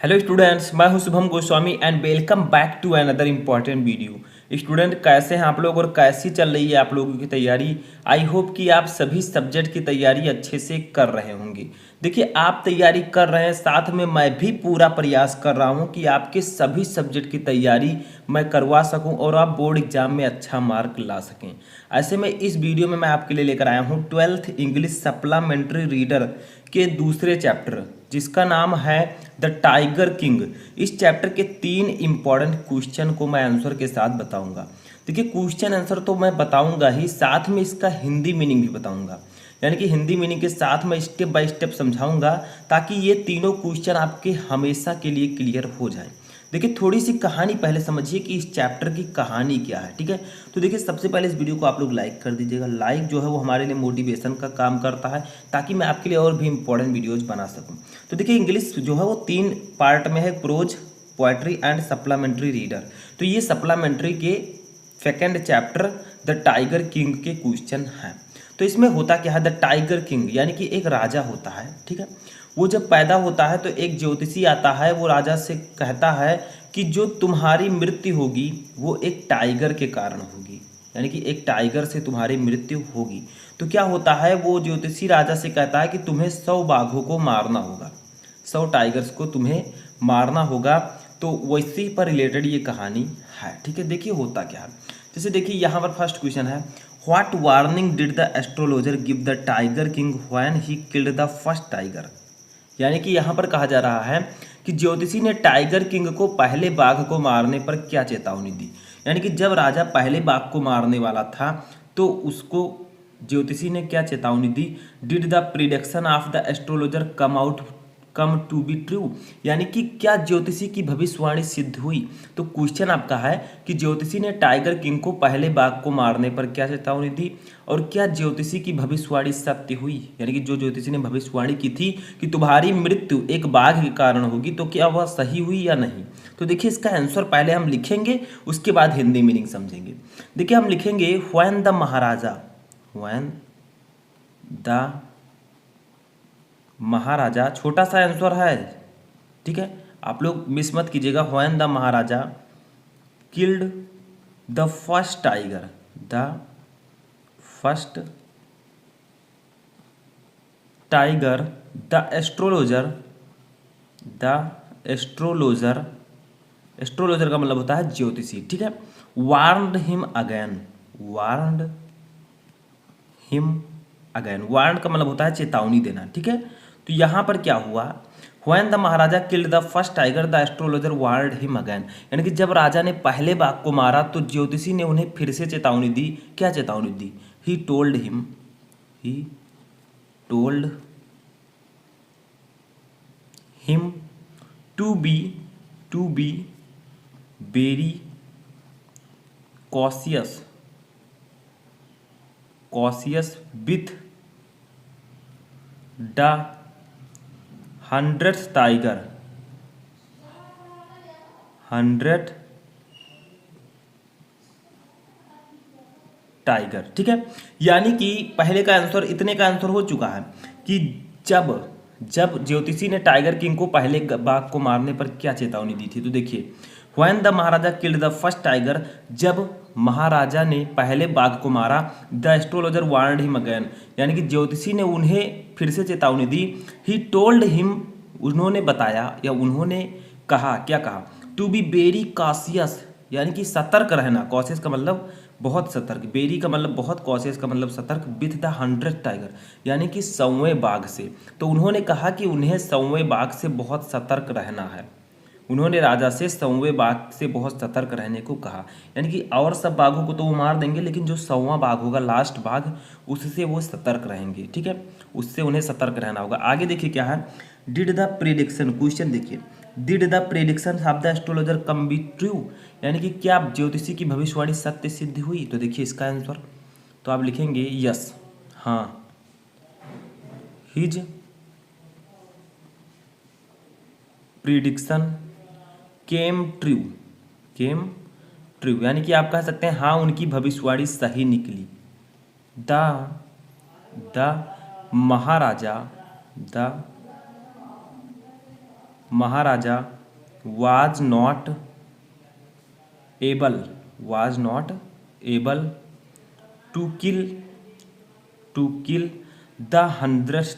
Hello students, मैं हूं Shubham Goswami and welcome back to another important video. Student, कैसे हैं आप लोग और कैसी चल रही है आप लोगों की तैयारी। आई होप कि आप सभी सब्जेक्ट की तैयारी अच्छे से कर रहे होंगे। देखिए, आप तैयारी कर रहे हैं, साथ में मैं भी पूरा प्रयास कर रहा हूं कि आपके सभी सब्जेक्ट की तैयारी मैं करवा सकूं और आप बोर्ड एग्जाम में अच्छा मार्क ला सकें। ऐसे में इस वीडियो में मैं आपके लिए लेकर आया हूं 12th इंग्लिश सप्लीमेंट्री रीडर के दूसरे चैप्टर, जिसका नाम है द टाइगर किंग। इस चैप्टर के 3 इंपॉर्टेंट क्वेश्चन को मैं आंसर के साथ बताऊंगा। देखिए, क्वेश्चन आंसर तो मैं बताऊंगा ही, साथ में इसका हिंदी मीनिंग भी बताऊंगा। यानी कि हिंदी मीनिंग के साथ मैं स्टेप बाय स्टेप समझाऊंगा ताकि ये तीनों क्वेश्चन आपके हमेशा के लिए क्लियर हो जाए। देखिए, थोड़ी सी कहानी पहले समझिए कि इस चैप्टर की कहानी क्या है। ठीक है, तो देखिए, सबसे पहले इस वीडियो को आप लोग लाइक कर दीजिएगा। लाइक जो है वो हमारे लिए मोटिवेशन का काम करता है ताकि मैं आपके लिए और भी इंपॉर्टेंट वीडियोज बना सकूं। तो देखिए, इंग्लिश जो है वो 3 पार्ट में है, prose, poetry and supplementary reader. तो ये सप्लीमेंट्री के second chapter the tiger king के क्वेश्चन हैं। तो इसमें होता क्या है, द टाइगर किंग यानी कि एक राजा होता है। ठीक है, वो जब पैदा होता है तो एक ज्योतिषी आता है, वो राजा से कहता है कि जो तुम्हारी मृत्यु होगी वो एक टाइगर के कारण होगी, यानी कि एक टाइगर से तुम्हारी मृत्यु होगी। तो क्या होता है, वो ज्योतिषी राजा से कहता है कि तुम्हें 100 बाघों को मारना होगा, 100 टाइगर्स को तुम्हें मारना होगा। तो वैसे पर रिलेटेड ये कहानी है। ठीक है, देखिए होता क्या है। जैसे देखिए, यहाँ पर फर्स्ट क्वेश्चन है, what warning did the astrologer give the tiger king when he killed the first tiger. यानी कि यहाँ पर कहा जा रहा है कि ज्योतिषी ने टाइगर किंग को पहले बाघ को मारने पर क्या चेतावनी दी। यानी कि जब राजा पहले बाघ को मारने वाला था तो उसको ज्योतिषी ने क्या चेतावनी दी। Did the prediction of the astrologer come to be true, यानी कि क्या ज्योतिषी की भविष्यवाणी सिद्ध हुई। तो क्वेश्चन आपका है कि ज्योतिषी ने टाइगर किंग को पहले बाघ को मारने पर क्या चेतावनी दी और क्या ज्योतिषी की भविष्यवाणी सत्य हुई। यानी कि जो ज्योतिषी ने भविष्यवाणी की थी कि तुम्हारी मृत्यु एक बाघ के कारण होगी, तो क्या वह सही हुई या नहीं। तो देखिए, इसका आंसर पहले हम लिखेंगे, उसके बाद हिंदी मीनिंग समझेंगे। देखिए, हम लिखेंगे when the Maharaja, when the Maharaja, छोटा सा आंसर है। ठीक है, आप लोग मिस मत कीजिएगा। When the Maharaja killed the first tiger, the first tiger, the astrologer, the astrologer, astrologer का मतलब होता है ज्योतिषी। ठीक है, warned him again, warned him again, warn का मतलब होता है चेतावनी देना। ठीक है, तो यहाँ पर क्या हुआ, when the Maharaja killed the first tiger the astrologer warned him again, यानी कि जब राजा ने पहले बाघ को मारा तो ज्योतिषी ने उन्हें फिर से चेतावनी दी। क्या चेतावनी दी, he told him, he told him to be very cautious, cautious with the 100th tiger, 100 tiger. ठीक है, यानी कि पहले का आंसर, इतने का आंसर हो चुका है कि जब जब ज्योतिषी ने टाइगर किंग को पहले बाघ को मारने पर क्या चेतावनी दी थी। तो देखिए, when the Maharaja killed the first tiger, जब महाराजा ने पहले बाघ को मारा, the astrologer warned him again, यानी कि ज्योतिषी ने उन्हें फिर से चेतावनी दी। ही टोल्ड हिम, उन्होंने बताया या उन्होंने कहा, क्या कहा, टू बी वेरी कॉशियस, यानी कि सतर्क रहना। कॉशियस का मतलब बहुत सतर्क, बेरी का मतलब बहुत, कॉशियस का मतलब सतर्क, विथ द 100th टाइगर, यानी कि 100वें बाघ से। तो उन्होंने कहा कि उन्हें 100वें बाघ से बहुत सतर्क रहना है। उन्होंने राजा से 100वें बाघ से बहुत सतर्क रहने को कहा, यानी कि और सब बाघों को तो वो मार देंगे, लेकिन जो 100वां बाघ होगा, लास्ट बाघ, उससे वो सतर्क रहेंगे। ठीक है, उससे उन्हें सतर्क रहना होगा। आगे देखिए क्या है, डिड द प्रिडिक्शन, क्वेश्चन देखिए, did the prediction of the astrologer come B true, यानी कि क्या ज्योतिषी की भविष्यवाणी सत्य सिद्ध हुई। तो देखिए इसका आंसर, तो आप लिखेंगे यस, हाँ, हिज प्रिडिक्शन केम ट्रू, केम ट्रू, यानी कि आप कह सकते हैं हाँ, उनकी भविष्यवाणी सही निकली। The Maharaja, the Maharaja was not able to kill the 100th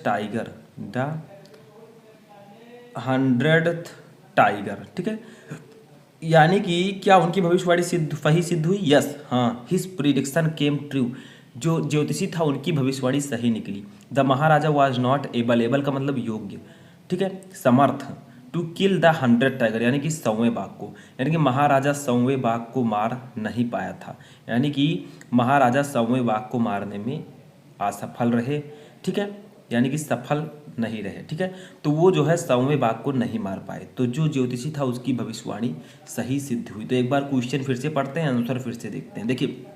tiger. ठीक है, यानी कि क्या उनकी भविष्यवाणी सिद्ध हुई? यस, हाँ, हिज प्रिडिक्शन केम ट्रू। जो ज्योतिषी था उनकी भविष्यवाणी सही निकली। The Maharaja was not able का मतलब योग्य, ठीक है, समर्थ, टू किल द 100 टाइगर यानी कि 100वें बाघ को, यानी कि महाराजा 100वें बाघ को मार नहीं पाया था, यानी कि महाराजा 100वें बाघ को मारने में असफल रहे। ठीक है, यानी कि सफल नहीं रहे। ठीक है, तो वो जो है 100वें बाघ को नहीं मार पाए, तो जो ज्योतिषी था उसकी भविष्यवाणी सही सिद्ध हुई। तो एक बार क्वेश्चन फिर से पढ़ते हैं, आंसर फिर से देखते हैं। देखिए,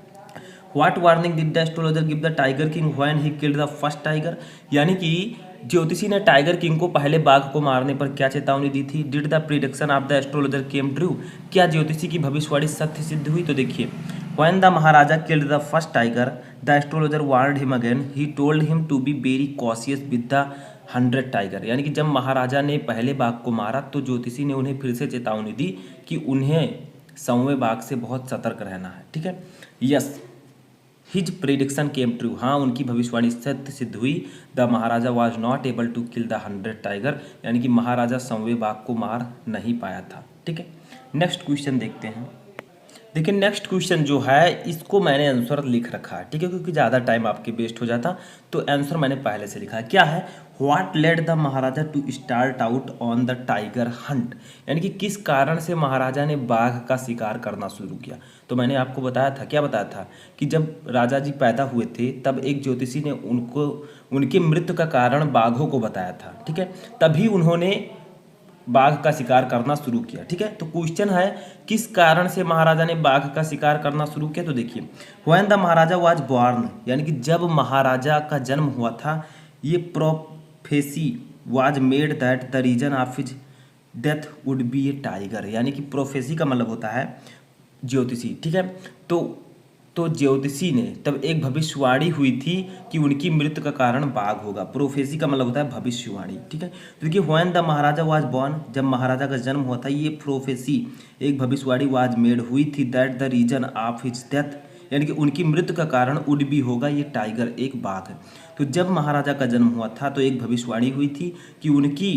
what warning did the astrologer give the tiger king when he killed the first tiger, यानी कि ज्योतिषी ने टाइगर किंग को पहले बाघ को मारने पर क्या चेतावनी दी थी? Did the prediction of the astrologer came true, क्या ज्योतिषी की भविष्यवाणी सत्य सिद्ध हुई? तो देखिए, when the Maharaja killed the first tiger the astrologer warned him again, he told him to be very cautious with the 100 tiger, यानी कि जब महाराजा ने पहले बाघ को मारा तो ज्योतिषी ने उन्हें फिर से चेतावनी दी कि उन्हें 100वें बाघ से बहुत सतर्क रहना है। ठीक है, yes, his prediction came true, हाँ, उनकी भविष्यवाणी सत्य सिद्ध हुई। The Maharaja was not able to kill the 100 tiger, यानी कि महाराजा 100वें बाघ को मार नहीं पाया था। ठीक है, नेक्स्ट क्वेश्चन देखते हैं। देखिए, नेक्स्ट क्वेश्चन जो है इसको मैंने आंसर लिख रखा है, ठीक है, क्योंकि ज़्यादा टाइम आपके वेस्ट हो जाता, तो आंसर मैंने पहले से लिखा है। क्या है? What led the Maharaja to start out on the tiger hunt, यानी कि किस कारण से महाराजा ने बाघ का शिकार करना शुरू किया? तो मैंने आपको बताया था, क्या बताया था, कि जब राजा जी पैदा हुए थे तब एक ज्योतिषी ने उनको उनकी मृत्यु का कारण बाघों को बताया था। ठीक है, तभी उन्होंने बाघ का शिकार करना शुरू किया। ठीक है, तो क्वेश्चन है किस कारण से महाराजा ने बाघ का शिकार करना शुरू किया? तो देखिए, when the Maharaja was born, यानी कि जब महाराजा का जन्म हुआ था, ये prophecy was made that the reason of his death would be a tiger, यानी कि प्रोफेसी का मतलब होता है ज्योतिषी। ठीक है, तो ज्योतिषी ने तब एक भविष्यवाणी हुई थी कि उनकी मृत्यु का कारण बाघ होगा। प्रोफेसी का मतलब होता है भविष्यवाणी। ठीक है, तो देखिए, when the Maharaja was born, जब महाराजा का जन्म हुआ था, ये प्रोफेसी एक भविष्यवाणी वाज मेड हुई थी that the reason of his death, यानी कि उनकी मृत्यु का कारण वुड बी होगा ये टाइगर, एक बाघ। तो जब महाराजा का जन्म हुआ था तो एक भविष्यवाणी हुई थी कि उनकी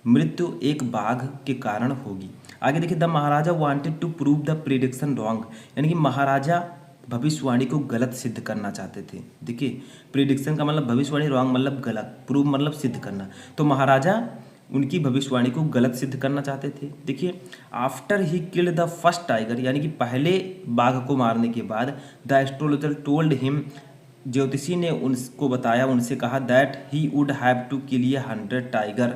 मृत्यु एक बाघ के कारण होगी। आगे देखिए, the Maharaja wanted to prove the prediction wrong, यानी कि महाराजा भविष्यवाणी को गलत सिद्ध करना चाहते थे। देखिए, प्रिडिक्शन का मतलब भविष्यवाणी, रॉन्ग मतलब गलत, प्रूव मतलब सिद्ध करना, तो महाराजा उनकी भविष्यवाणी को गलत सिद्ध करना चाहते थे। देखिए, after he killed the first tiger, यानी कि पहले बाघ को मारने के बाद द एस्ट्रोलॉजर टोल्ड हिम, ज्योतिषी ने उनको बताया, उनसे कहा that he would have to kill ये 100 टाइगर।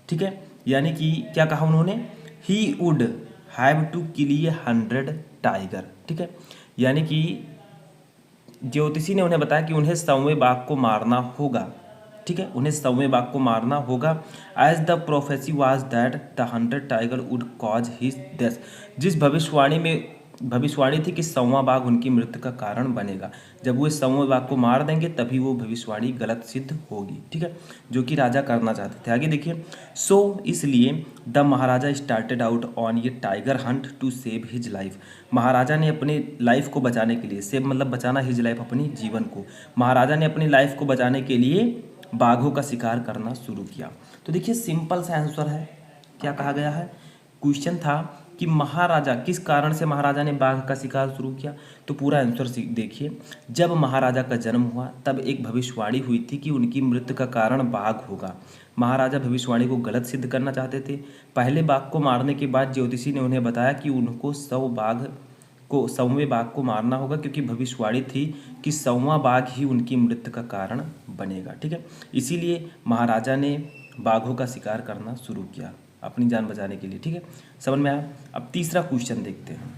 ठीक है, यानी कि क्या कहा उन्होंने? He would have to kill ये 100 टाइगर। ठीक है, यानी कि ज्योतिषी ने उन्हें बताया कि उन्हें 100वें बाघ को मारना होगा। ठीक है, उन्हें 100वें बाघ को मारना होगा। As the prophecy was that the 100 tiger would cause his death, जिस भविष्यवाणी थी कि 100वां बाघ उनकी मृत्यु का कारण बनेगा। जब वो 100वें बाघ को मार देंगे तभी वो भविष्यवाणी गलत सिद्ध होगी। ठीक है, जो कि राजा करना चाहते थे। आगे देखिए, सो इसलिए the Maharaja started out on ये tiger hunt to save his life, महाराजा ने अपनी लाइफ को बचाने के लिए, सेव मतलब बचाना, हिज लाइफ अपनी जीवन को, महाराजा ने अपनी लाइफ को बचाने के लिए बाघों का शिकार करना शुरू किया। तो देखिए, सिंपल सा आंसर है। क्या कहा गया है? क्वेश्चन था कि महाराजा, किस कारण से महाराजा ने बाघ का शिकार शुरू किया, तो पूरा आंसर देखिए, जब महाराजा का जन्म हुआ तब एक भविष्यवाणी हुई थी कि उनकी मृत्यु का कारण बाघ होगा। महाराजा भविष्यवाणी को गलत सिद्ध करना चाहते थे। पहले बाघ को मारने के बाद ज्योतिषी ने उन्हें बताया कि उनको 100वें बाघ को मारना होगा, क्योंकि भविष्यवाणी थी कि 100वां बाघ ही उनकी मृत्यु का कारण बनेगा। ठीक है, इसीलिए महाराजा ने बाघों का शिकार करना शुरू किया अपनी जान बचाने के लिए। ठीक है, समझ में आया? अब तीसरा क्वेश्चन देखते हैं।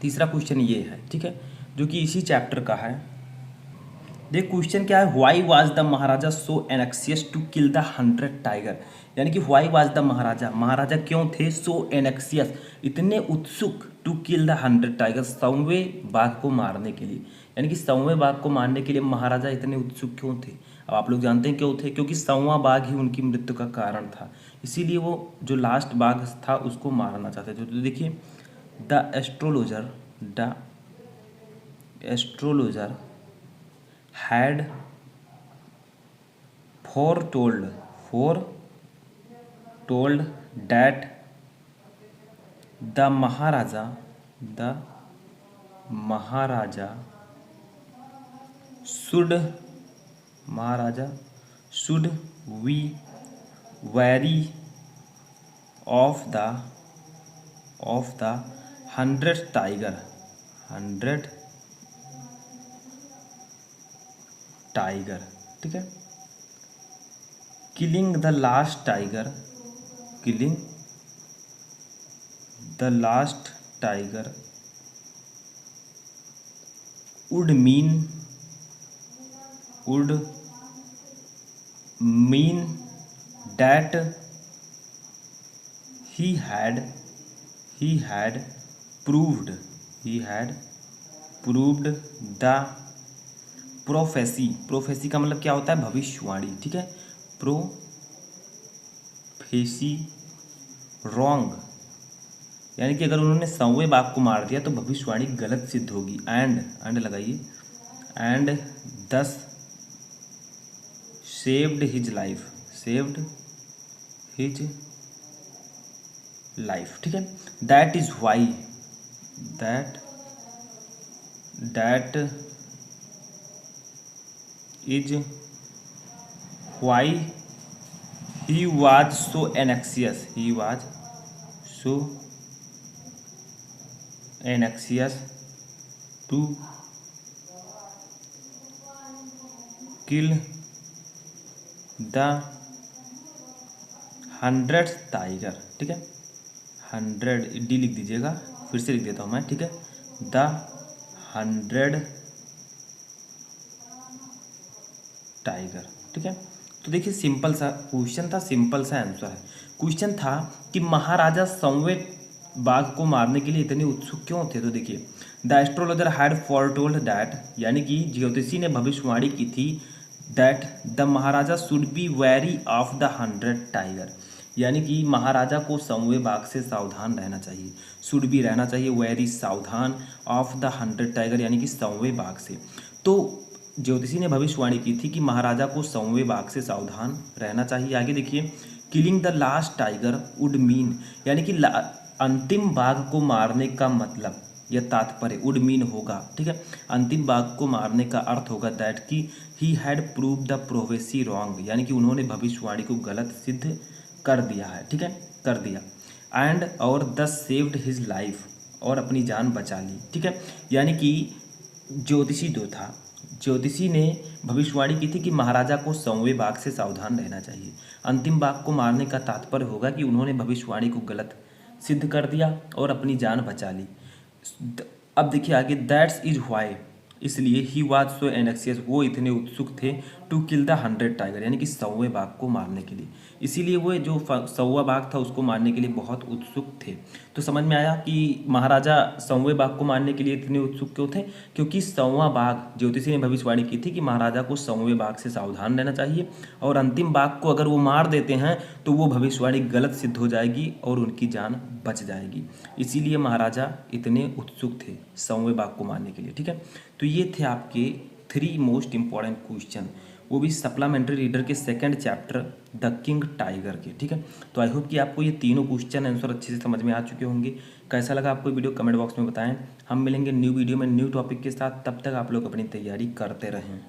तीसरा क्वेश्चन ये है, ठीक है, जो कि इसी चैप्टर का है। देख, क्वेश्चन क्या है? Why was the Maharaja so anxious to kill the 100 tiger, यानी कि why was the Maharaja, Maharaja क्यों थे सो एनेक्सियस, इतने उत्सुक, टू किल द 100 टाइगर, 100वें बाघ को मारने के लिए, यानी कि 100वें बाघ को मारने के लिए महाराजा इतने उत्सुक क्यों थे? अब आप लोग जानते हैं क्यों थे, क्योंकि 100वां बाघ ही उनकी मृत्यु का कारण था, इसीलिए वो जो लास्ट बाघ था उसको मारना चाहते थे। तो देखिए, the astrologer had foretold that the Maharaja should be wary of the 100th tiger, ठीक है। killing the last tiger would mean that he had proved the prophecy का मतलब क्या होता है? भविष्यवाणी, ठीक है। प्रोफेसी रॉन्ग, यानी कि अगर उन्होंने 100वें बाघ को मार दिया तो भविष्यवाणी गलत सिद्ध होगी। एंड लगाइए, एंड दस सेव्ड हिज लाइफ, ठीक है। That is why he was so anxious to kill the 100th tiger, ठीक है। 100 डी लिख दीजिएगा, फिर से लिख देता हूँ मैं, ठीक है। द 100 टाइगर, ठीक है। तो देखिए, सिंपल सा क्वेश्चन था, सिंपल सा आंसर है। क्वेश्चन था कि महाराजा 100वें बाघ को मारने के लिए इतने उत्सुक क्यों थे? तो देखिए, the astrologer had foretold that, यानी कि ज्योतिषी ने भविष्यवाणी की थी, that the Maharaja should be very of the 100 tiger, यानी कि महाराजा को 100वें बाघ से सावधान रहना चाहिए। शुड बी रहना चाहिए, वेरी सावधान, ऑफ द 100 टाइगर यानी कि 100वें बाघ से। तो ज्योतिषी ने भविष्यवाणी की थी कि महाराजा को 100वें बाघ से सावधान रहना चाहिए। आगे देखिए, killing the last tiger would mean, यानी कि अंतिम बाघ को मारने का मतलब या तात्पर्य वुड मीन होगा, ठीक है। अंतिम बाघ को मारने का अर्थ होगा दैट कि he had prove the prophecy wrong, यानी कि उन्होंने भविष्यवाणी को गलत सिद्ध कर दिया है, ठीक है, कर दिया। एंड और द सेव्ड हिज लाइफ, और अपनी जान बचा ली, ठीक है। यानी कि ज्योतिषी जो था, ज्योतिषी ने भविष्यवाणी की थी कि महाराजा को 100वें बाघ से सावधान रहना चाहिए। अंतिम बाघ को मारने का तात्पर्य होगा कि उन्होंने भविष्यवाणी को गलत सिद्ध कर दिया और अपनी जान बचा ली। अब देखिए आगे, दैट्स इज व्हाई, इसलिए ही वाज सो एनेक्सियस, वो इतने उत्सुक थे, टू किल द 100 टाइगर, यानी कि 100वें बाघ को मारने के लिए। इसीलिए वो जो 100वां बाघ था उसको मारने के लिए बहुत उत्सुक थे। तो समझ में आया कि महाराजा 100वें बाघ को मारने के लिए इतने उत्सुक क्यों थे? क्योंकि 100वां बाघ, ज्योतिषी ने भविष्यवाणी की थी कि महाराजा को 100वें बाघ से सावधान रहना चाहिए, और अंतिम बाघ को अगर वो मार देते हैं तो वो भविष्यवाणी गलत सिद्ध हो जाएगी और उनकी जान बच जाएगी। इसीलिए महाराजा इतने उत्सुक थे 100वें बाघ को मारने के लिए, ठीक है। तो ये थे आपके 3 मोस्ट इंपॉर्टेंट क्वेश्चन, वो भी सप्लीमेंट्री रीडर के 2nd chapter the king tiger के, ठीक है। तो आई होप कि आपको ये तीनों क्वेश्चन आंसर अच्छे से समझ में आ चुके होंगे। कैसा लगा आपको वीडियो कमेंट बॉक्स में बताएं। हम मिलेंगे न्यू वीडियो में न्यू टॉपिक के साथ, तब तक आप लोग अपनी तैयारी करते रहें।